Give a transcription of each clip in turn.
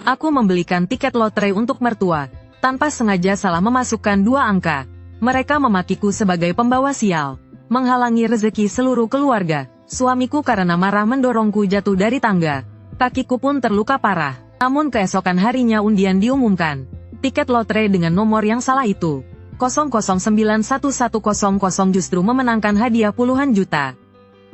Aku membelikan tiket lotre untuk mertua, tanpa sengaja salah memasukkan 2 angka. Mereka memakiku sebagai pembawa sial, menghalangi rezeki seluruh keluarga. Suamiku karena marah mendorongku jatuh dari tangga. Kakiku pun terluka parah. Namun keesokan harinya undian diumumkan. Tiket lotre dengan nomor yang salah itu, 00911100 justru memenangkan hadiah puluhan juta.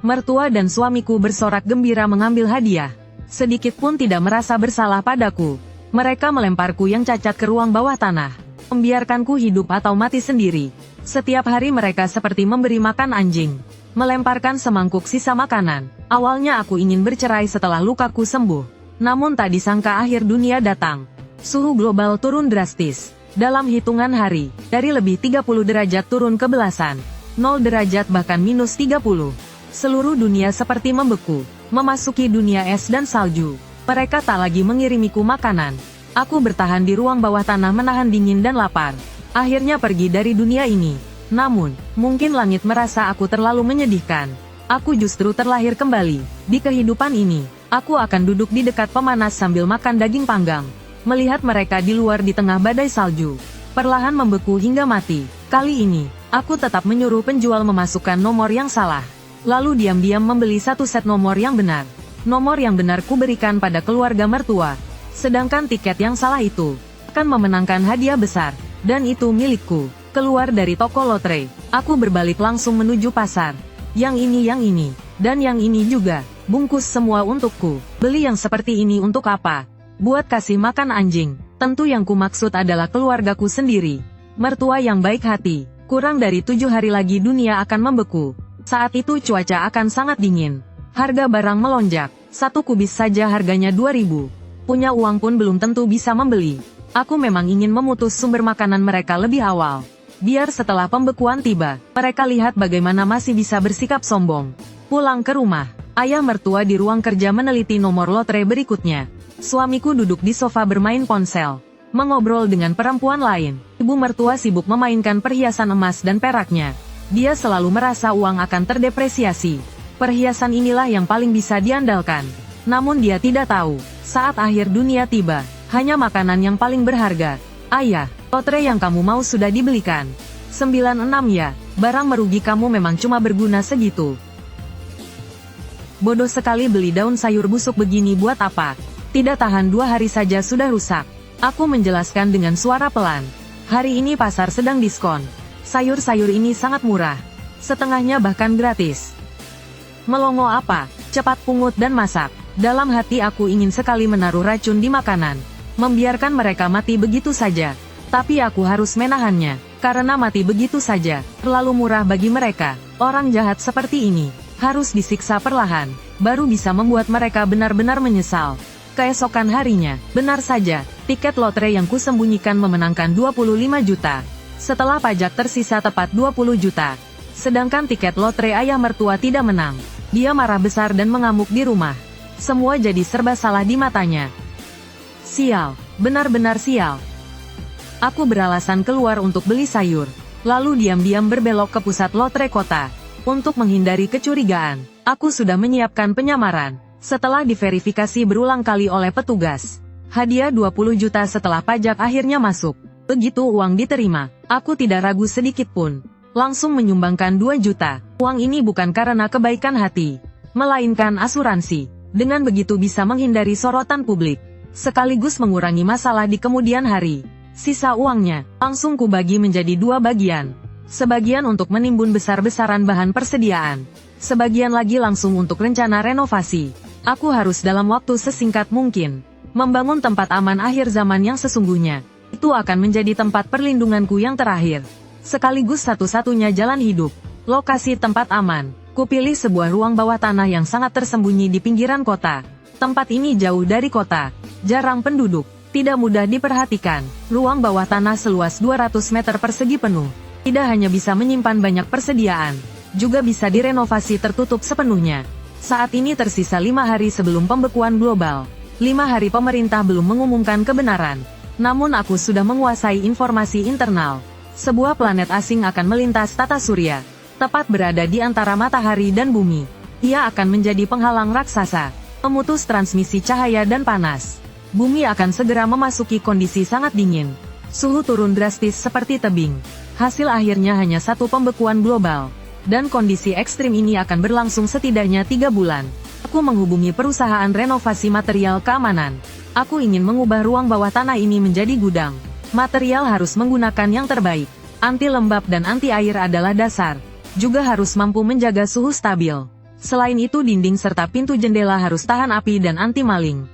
Mertua dan suamiku bersorak gembira mengambil hadiah. Sedikit pun tidak merasa bersalah padaku. Mereka melemparku yang cacat ke ruang bawah tanah, membiarkanku hidup atau mati sendiri. Setiap hari mereka seperti memberi makan anjing, melemparkan semangkuk sisa makanan. Awalnya aku ingin bercerai setelah lukaku sembuh. Namun tak disangka akhir dunia datang. Suhu global turun drastis. Dalam hitungan hari, dari lebih 30 derajat turun ke belasan. 0 derajat bahkan minus 30. Seluruh dunia seperti membeku, memasuki dunia es dan salju. Mereka tak lagi mengirimiku makanan. Aku bertahan di ruang bawah tanah menahan dingin dan lapar. Akhirnya pergi dari dunia ini. Namun, mungkin langit merasa aku terlalu menyedihkan. Aku justru terlahir kembali. Di kehidupan ini, aku akan duduk di dekat pemanas sambil makan daging panggang. Melihat mereka di luar di tengah badai salju, perlahan membeku hingga mati. Kali ini, aku tetap menyuruh penjual memasukkan nomor yang salah. Lalu diam-diam membeli 1 set nomor yang benar. Nomor yang benar kuberikan pada keluarga mertua. Sedangkan tiket yang salah itu akan memenangkan hadiah besar. Dan itu milikku. Keluar dari toko lotre, aku berbalik langsung menuju pasar. Yang ini, dan yang ini juga. Bungkus semua untukku. Beli yang seperti ini untuk apa? Buat kasih makan anjing. Tentu yang kumaksud adalah keluargaku sendiri. Mertua yang baik hati. Kurang dari 7 hari lagi dunia akan membeku. Saat itu cuaca akan sangat dingin. Harga barang melonjak. 1 kubis saja harganya 2.000. Punya uang pun belum tentu bisa membeli. Aku memang ingin memutus sumber makanan mereka lebih awal. Biar setelah pembekuan tiba, mereka lihat bagaimana masih bisa bersikap sombong. Pulang ke rumah, ayah mertua di ruang kerja meneliti nomor lotre berikutnya. Suamiku duduk di sofa bermain ponsel, mengobrol dengan perempuan lain. Ibu mertua sibuk memainkan perhiasan emas dan peraknya. Dia selalu merasa uang akan terdepresiasi. Perhiasan inilah yang paling bisa diandalkan. Namun dia tidak tahu, saat akhir dunia tiba, hanya makanan yang paling berharga. Ayah, lotre yang kamu mau sudah dibelikan. 96 ya, barang merugi kamu memang cuma berguna segitu. Bodoh sekali beli daun sayur busuk begini buat apa? Tidak tahan 2 hari saja sudah rusak. Aku menjelaskan dengan suara pelan. Hari ini pasar sedang diskon. Sayur-sayur ini sangat murah. Setengahnya bahkan gratis. Melongo apa? Cepat pungut dan masak. Dalam hati aku ingin sekali menaruh racun di makanan. Membiarkan mereka mati begitu saja. Tapi aku harus menahannya. Karena mati begitu saja, terlalu murah bagi mereka. Orang jahat seperti ini, harus disiksa perlahan. Baru bisa membuat mereka benar-benar menyesal. Keesokan harinya, benar saja, tiket lotre yang kusembunyikan memenangkan 25 juta. Setelah pajak tersisa tepat 20 juta. Sedangkan tiket lotre ayah mertua tidak menang. Dia marah besar dan mengamuk di rumah. Semua jadi serba salah di matanya. Sial, benar-benar sial. Aku beralasan keluar untuk beli sayur, lalu diam-diam berbelok ke pusat lotre kota. Untuk menghindari kecurigaan, aku sudah menyiapkan penyamaran. Setelah diverifikasi berulang kali oleh petugas, hadiah 20 juta setelah pajak akhirnya masuk. Begitu uang diterima, aku tidak ragu sedikit pun. Langsung menyumbangkan 2 juta. Uang ini bukan karena kebaikan hati, melainkan asuransi. Dengan begitu bisa menghindari sorotan publik, sekaligus mengurangi masalah di kemudian hari. Sisa uangnya, langsung kubagi menjadi 2 bagian. Sebagian untuk menimbun besar-besaran bahan persediaan. Sebagian lagi langsung untuk rencana renovasi. Aku harus dalam waktu sesingkat mungkin membangun tempat aman akhir zaman yang sesungguhnya. Itu akan menjadi tempat perlindunganku yang terakhir. Sekaligus satu-satunya jalan hidup. Lokasi tempat aman. Kupilih sebuah ruang bawah tanah yang sangat tersembunyi di pinggiran kota. Tempat ini jauh dari kota. Jarang penduduk. Tidak mudah diperhatikan. Ruang bawah tanah seluas 200 meter persegi penuh. Tidak hanya bisa menyimpan banyak persediaan, juga bisa direnovasi tertutup sepenuhnya. Saat ini tersisa 5 hari sebelum pembekuan global. 5 hari pemerintah belum mengumumkan kebenaran. Namun aku sudah menguasai informasi internal. Sebuah planet asing akan melintas tata surya. Tepat berada di antara matahari dan bumi. Ia akan menjadi penghalang raksasa. Memutus transmisi cahaya dan panas. bumi akan segera memasuki kondisi sangat dingin. Suhu turun drastis seperti tebing. Hasil akhirnya hanya satu pembekuan global. Dan kondisi ekstrim ini akan berlangsung setidaknya 3 bulan. Aku menghubungi perusahaan renovasi material keamanan. Aku ingin mengubah ruang bawah tanah ini menjadi gudang. Material harus menggunakan yang terbaik. Anti lembab dan anti air adalah dasar. Juga harus mampu menjaga suhu stabil. Selain itu dinding serta pintu jendela harus tahan api dan anti maling.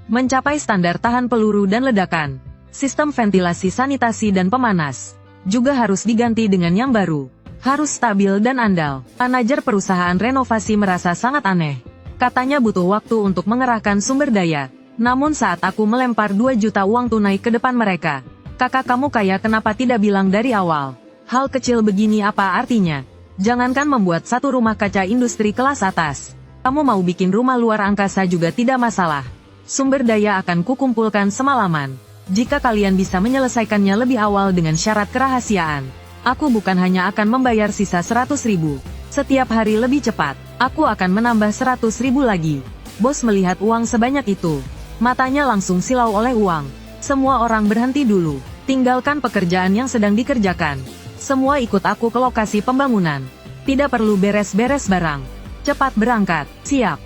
Mencapai standar tahan peluru dan ledakan. Sistem ventilasi sanitasi dan pemanas juga harus diganti dengan yang baru. Harus stabil dan andal. Manajer perusahaan renovasi merasa sangat aneh. Katanya butuh waktu untuk mengerahkan sumber daya. Namun saat aku melempar 2 juta uang tunai ke depan mereka, "Kakak kamu kaya, kenapa tidak bilang dari awal? Hal kecil begini apa artinya? Jangankan membuat satu rumah kaca industri kelas atas. Kamu mau bikin rumah luar angkasa juga tidak masalah. Sumber daya akan kukumpulkan semalaman. Jika kalian bisa menyelesaikannya lebih awal dengan syarat kerahasiaan, aku bukan hanya akan membayar sisa 100.000 setiap hari lebih cepat, aku akan menambah 100.000 lagi." Bos melihat uang sebanyak itu. Matanya langsung silau oleh uang. Semua orang berhenti dulu. Tinggalkan pekerjaan yang sedang dikerjakan. Semua ikut aku ke lokasi pembangunan. Tidak perlu beres-beres barang. Cepat berangkat. Siap.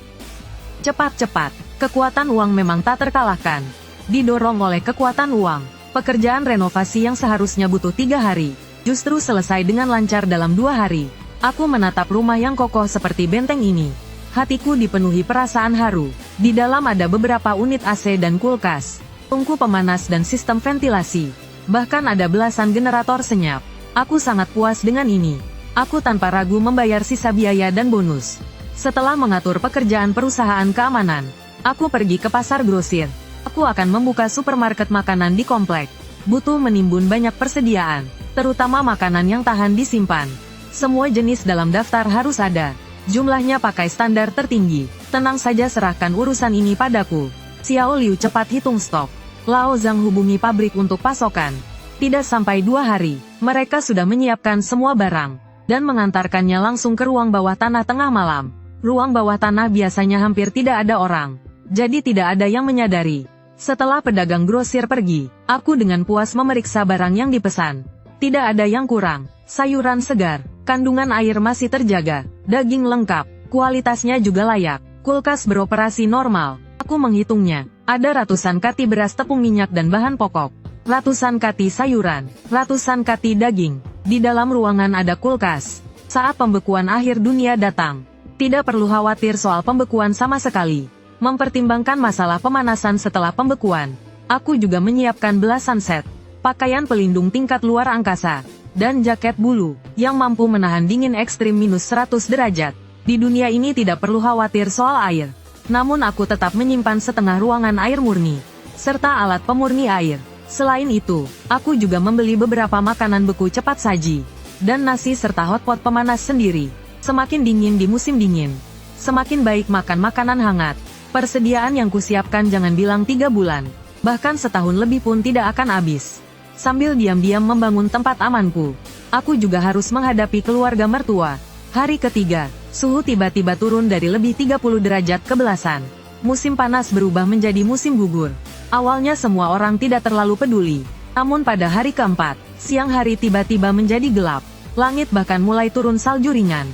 Cepat-cepat. Kekuatan uang memang tak terkalahkan. Didorong oleh kekuatan uang, pekerjaan renovasi yang seharusnya butuh 3 hari, justru selesai dengan lancar dalam 2 hari. Aku menatap rumah yang kokoh seperti benteng ini. Hatiku dipenuhi perasaan haru. Di dalam ada beberapa unit AC dan kulkas, tungku pemanas dan sistem ventilasi. Bahkan ada belasan generator senyap. Aku sangat puas dengan ini. Aku tanpa ragu membayar sisa biaya dan bonus. Setelah mengatur pekerjaan perusahaan keamanan, aku pergi ke pasar grosir. Aku akan membuka supermarket makanan di komplek. Butuh menimbun banyak persediaan, terutama makanan yang tahan disimpan. Semua jenis dalam daftar harus ada. Jumlahnya pakai standar tertinggi. Tenang saja, serahkan urusan ini padaku. Xiao Liu cepat hitung stok. Lao Zhang hubungi pabrik untuk pasokan. Tidak sampai 2 hari, mereka sudah menyiapkan semua barang dan mengantarkannya langsung ke ruang bawah tanah tengah malam. Ruang bawah tanah biasanya hampir tidak ada orang, jadi tidak ada yang menyadari. Setelah pedagang grosir pergi, aku dengan puas memeriksa barang yang dipesan. Tidak ada yang kurang. Sayuran segar, kandungan air masih terjaga, daging lengkap, kualitasnya juga layak, kulkas beroperasi normal. Aku menghitungnya, ada ratusan kati beras, tepung, minyak dan bahan pokok, ratusan kati sayuran, ratusan kati daging. Di dalam ruangan ada kulkas. Saat pembekuan akhir dunia datang, tidak perlu khawatir soal pembekuan sama sekali. Mempertimbangkan masalah pemanasan setelah pembekuan, aku juga menyiapkan belasan set pakaian pelindung tingkat luar angkasa dan jaket bulu yang mampu menahan dingin ekstrim -100 derajat. Di dunia ini tidak perlu khawatir soal air. Namun aku tetap menyimpan setengah ruangan air murni, serta alat pemurni air. Selain itu, aku juga membeli beberapa makanan beku cepat saji, dan nasi serta hotpot pemanas sendiri. Semakin dingin di musim dingin, semakin baik makan makanan hangat. Persediaan yang kusiapkan jangan bilang 3 bulan, bahkan setahun lebih pun tidak akan habis. Sambil diam-diam membangun tempat amanku, aku juga harus menghadapi keluarga mertua. Hari ketiga, suhu tiba-tiba turun dari lebih 30 derajat ke belasan. Musim panas berubah menjadi musim gugur. Awalnya semua orang tidak terlalu peduli. Namun pada hari keempat, siang hari tiba-tiba menjadi gelap. Langit bahkan mulai turun salju ringan.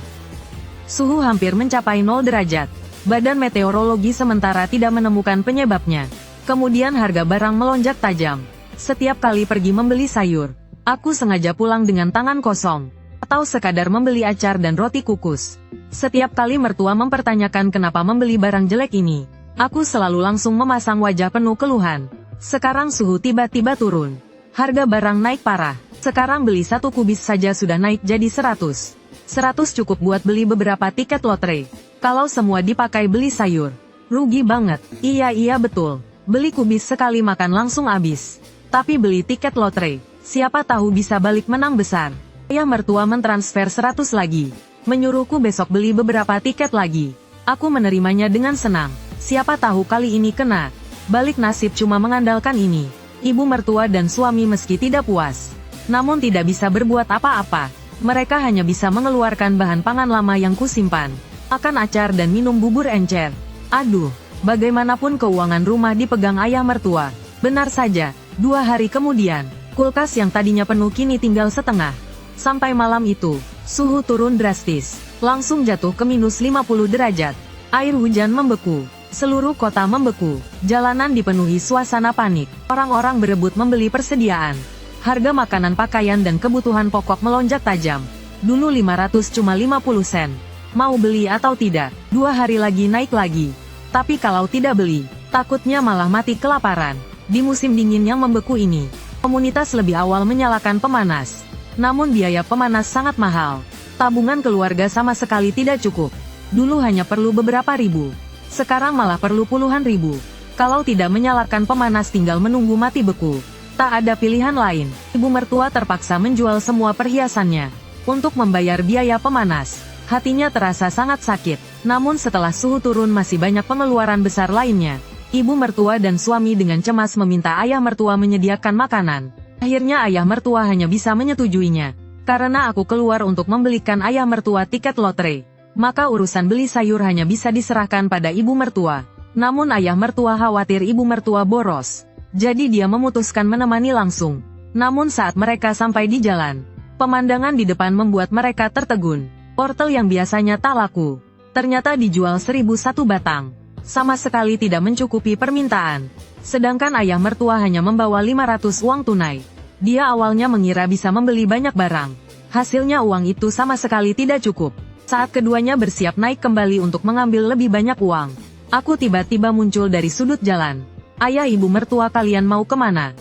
Suhu hampir mencapai 0 derajat. Badan meteorologi sementara tidak menemukan penyebabnya. Kemudian harga barang melonjak tajam. Setiap kali pergi membeli sayur, aku sengaja pulang dengan tangan kosong, atau sekadar membeli acar dan roti kukus. Setiap kali mertua mempertanyakan kenapa membeli barang jelek ini, aku selalu langsung memasang wajah penuh keluhan. Sekarang suhu tiba-tiba turun. Harga barang naik parah. Sekarang beli 1 kubis saja sudah naik jadi 100. 100 cukup buat beli beberapa tiket lotre. Kalau semua dipakai beli sayur, rugi banget. Iya betul. Beli kubis sekali makan langsung habis. Tapi beli tiket lotre, siapa tahu bisa balik menang besar. Ayah mertua mentransfer 100 lagi. Menyuruhku besok beli beberapa tiket lagi. Aku menerimanya dengan senang. Siapa tahu kali ini kena. Balik nasib cuma mengandalkan ini. Ibu mertua dan suami meski tidak puas, namun tidak bisa berbuat apa-apa. Mereka hanya bisa mengeluarkan bahan pangan lama yang kusimpan. Makan acar dan minum bubur encer. Aduh, Bagaimanapun keuangan rumah dipegang ayah mertua. Benar saja, 2 hari kemudian, kulkas yang tadinya penuh kini tinggal setengah. Sampai malam itu, suhu turun drastis, langsung jatuh ke minus 50 derajat. Air hujan membeku, seluruh kota membeku, jalanan dipenuhi suasana panik. Orang-orang berebut membeli persediaan. Harga makanan, pakaian dan kebutuhan pokok melonjak tajam. Dulu 500 cuma 50 sen. Mau beli atau tidak, 2 hari lagi naik lagi. Tapi kalau tidak beli, takutnya malah mati kelaparan. Di musim dingin yang membeku ini, komunitas lebih awal menyalakan pemanas. Namun biaya pemanas sangat mahal. Tabungan keluarga sama sekali tidak cukup. Dulu hanya perlu beberapa ribu. Sekarang malah perlu puluhan ribu. Kalau tidak menyalakan pemanas tinggal menunggu mati beku. Tak ada pilihan lain. Ibu mertua terpaksa menjual semua perhiasannya untuk membayar biaya pemanas. Hatinya terasa sangat sakit. Namun setelah suhu turun masih banyak pengeluaran besar lainnya. Ibu mertua dan suami dengan cemas meminta ayah mertua menyediakan makanan. Akhirnya ayah mertua hanya bisa menyetujuinya. Karena aku keluar untuk membelikan ayah mertua tiket lotre, maka urusan beli sayur hanya bisa diserahkan pada ibu mertua. Namun ayah mertua khawatir ibu mertua boros. Jadi dia memutuskan menemani langsung. Namun saat mereka sampai di jalan, pemandangan di depan membuat mereka tertegun. Wortel yang biasanya tak laku, ternyata dijual 1001 batang. Sama sekali tidak mencukupi permintaan. Sedangkan ayah mertua hanya membawa 500 uang tunai. Dia awalnya mengira bisa membeli banyak barang. Hasilnya uang itu sama sekali tidak cukup. Saat keduanya bersiap naik kembali untuk mengambil lebih banyak uang, aku tiba-tiba muncul dari sudut jalan. Ayah, ibu mertua kalian mau kemana?